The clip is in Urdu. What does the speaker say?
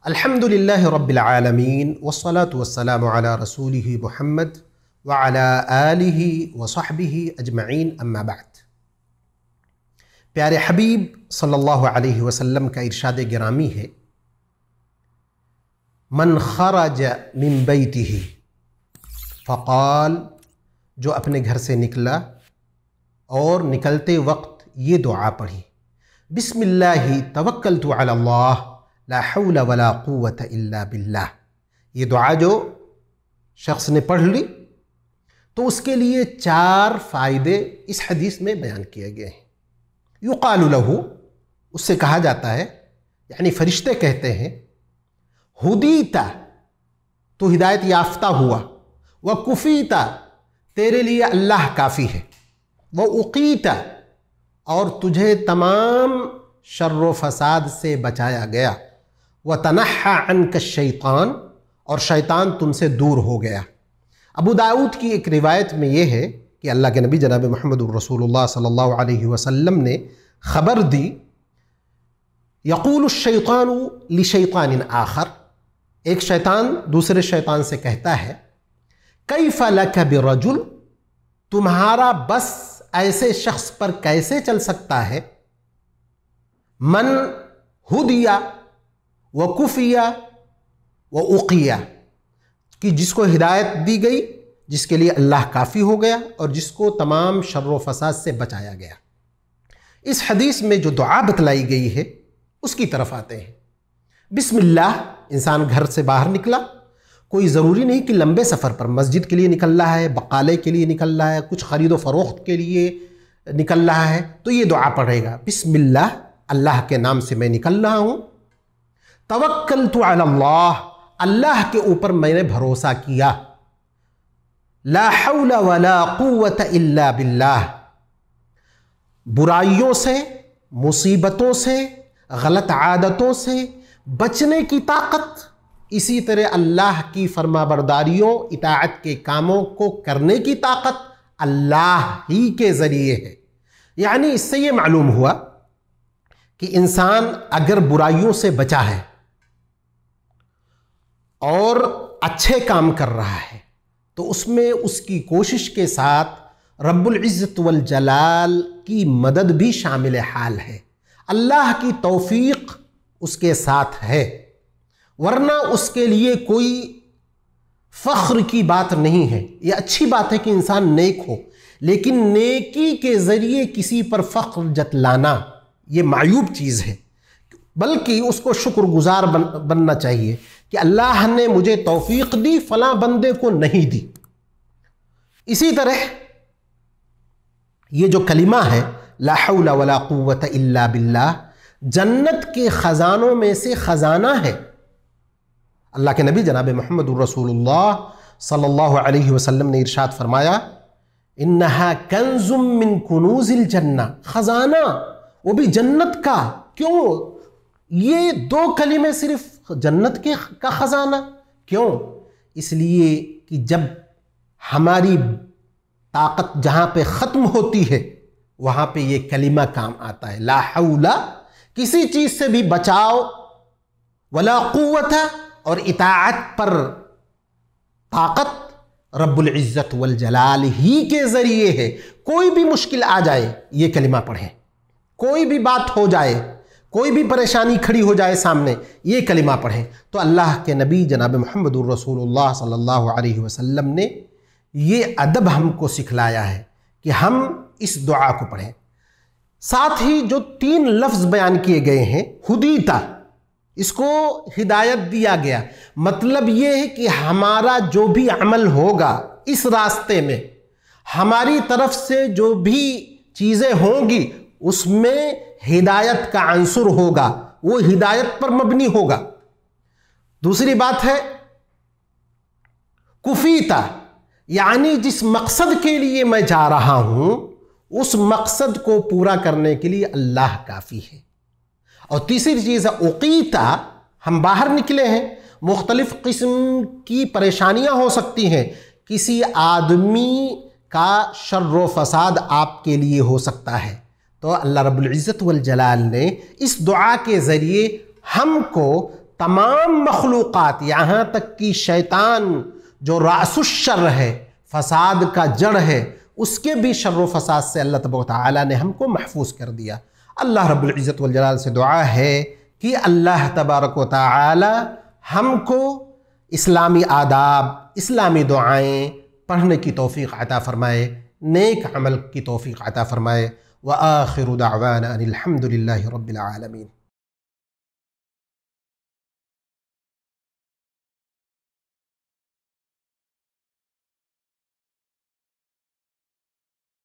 الحمدللہ رب العالمین والصلاة والسلام علی رسولہ محمد وعلی آلہ وصحبہ اجمعین اما بعد۔ پیارے حبیب صلی اللہ علیہ وسلم کا ارشاد گرامی ہے، من خرج من بیتہ فقال، جو اپنے گھر سے نکلا اور نکلتے وقت یہ دعا پڑھی، بسم اللہ توکلت علی اللہ لا حول ولا قوت الا باللہ۔ یہ دعا جو شخص نے پڑھ لی تو اس کے لیے 4 فائدے اس حدیث میں بیان کیے گئے ہیں۔ یقال لہ، اس سے کہا جاتا ہے، یعنی فرشتے کہتے ہیں، ہدیت، تو ہدایت یافتہ ہوا، وکفیت، تیرے لیے اللہ کافی ہے، واقیت، اور تجھے تمام شر و فساد سے بچایا گیا، وتنحى عنك الشیطان، اور شیطان تم سے دور ہو گیا۔ ابو داؤد کی ایک روایت میں یہ ہے کہ اللہ کے نبی جناب محمد الرسول اللہ صلی اللہ علیہ وسلم نے خبر دی، یقول الشیطان لشیطان آخر، ایک شیطان دوسرے شیطان سے کہتا ہے، کیف لک برجل، تمہارا بس ایسے شخص پر کیسے چل سکتا ہے، من ہدیہ وکفیہ واقیہ، کہ جس کو ہدایت دی گئی، جس کے لیے اللہ کافی ہو گیا، اور جس کو تمام شر و فساد سے بچایا گیا۔ اس حدیث میں جو دعا بتلائی گئی ہے اس کی طرف آتے ہیں۔ بسم اللہ، انسان گھر سے باہر نکلا، کوئی ضروری نہیں کہ لمبے سفر پر، مسجد کے لیے نکل رہا ہے، بقالے کے لیے نکل رہا ہے، کچھ خرید و فروخت کے لیے نکل رہا ہے، تو یہ دعا پڑھے گا، بسم اللہ، اللہ کے نام سے میں نکل رہا ہوں، توکلت علی اللہ، اللہ کے اوپر میں نے بھروسہ کیا، لا حول ولا قوت الا باللہ، برائیوں سے، مصیبتوں سے، غلط عادتوں سے بچنے کی طاقت، اسی طرح اللہ کی فرما برداریوں، اطاعت کے کاموں کو کرنے کی طاقت اللہ ہی کے ذریعے ہے۔ یعنی اس سے یہ معلوم ہوا کہ انسان اگر برائیوں سے بچا ہے اور اچھے کام کر رہا ہے تو اس میں اس کی کوشش کے ساتھ رب العزت والجلال کی مدد بھی شامل حال ہے، اللہ کی توفیق اس کے ساتھ ہے، ورنہ اس کے لیے کوئی فخر کی بات نہیں ہے۔ یہ اچھی بات ہے کہ انسان نیک ہو، لیکن نیکی کے ذریعے کسی پر فخر جتلانا یہ معیوب چیز ہے، بلکہ اس کو شکر گزار بننا چاہیے کہ اللہ نے مجھے توفیق دی، فلاں بندے کو نہیں دی۔ اسی طرح یہ جو کلمہ ہے لا حول ولا قوت الا باللہ، جنت کے خزانوں میں سے خزانہ ہے۔ اللہ کے نبی جناب محمد الرسول اللہ صلی اللہ علیہ وسلم نے ارشاد فرمایا، انہا کنز من کنوز الجنہ، خزانہ وہ بھی جنت کا۔ کیوں یہ 2 کلمے صرف جنت کا خزانہ؟ کیوں؟ اس لیے کہ جب ہماری طاقت جہاں پہ ختم ہوتی ہے وہاں پہ یہ کلمہ کام آتا ہے، لا حول، کسی چیز سے بھی بچاؤ، ولا قوت، اور اطاعت پر طاقت رب العزت والجلال ہی کے ذریعے ہے۔ کوئی بھی مشکل آ جائے یہ کلمہ پڑھیں، کوئی بھی بات ہو جائے، کوئی بھی پریشانی کھڑی ہو جائے سامنے، یہ کلمہ پڑھیں۔ تو اللہ کے نبی جناب محمد الرسول اللہ صلی اللہ علیہ وسلم نے یہ ادب ہم کو سکھلایا ہے کہ ہم اس دعا کو پڑھیں۔ ساتھ ہی جو 3 لفظ بیان کیے گئے ہیں، ہدیتا، اس کو ہدایت دیا گیا، مطلب یہ ہے کہ ہمارا جو بھی عمل ہوگا اس راستے میں، ہماری طرف سے جو بھی چیزیں ہوں گی اس میں ہدایت کا عنصر ہوگا، وہ ہدایت پر مبنی ہوگا۔ دوسری بات ہے کفیتا، یعنی جس مقصد کے لیے میں جا رہا ہوں اس مقصد کو پورا کرنے کے لیے اللہ کافی ہے۔ اور تیسری چیز ہے اقیتا، ہم باہر نکلے ہیں، مختلف قسم کی پریشانیاں ہو سکتی ہیں، کسی آدمی کا شر و فساد آپ کے لیے ہو سکتا ہے، تو اللہ رب العزت والجلال نے اس دعا کے ذریعے ہم کو تمام مخلوقات یہاں تک کہ شیطان جو رأس الشر ہے، فساد کا جڑ ہے، اس کے بھی شر و فساد سے اللہ تبارک و تعالیٰ نے ہم کو محفوظ کر دیا۔ اللہ رب العزت والجلال سے دعا ہے کہ اللہ تبارک و تعالیٰ ہم کو اسلامی آداب، اسلامی دعائیں پڑھنے کی توفیق عطا فرمائے، نیک عمل کی توفیق عطا فرمائے۔ وآخر دعوانا ان الحمد للہ رب العالمین۔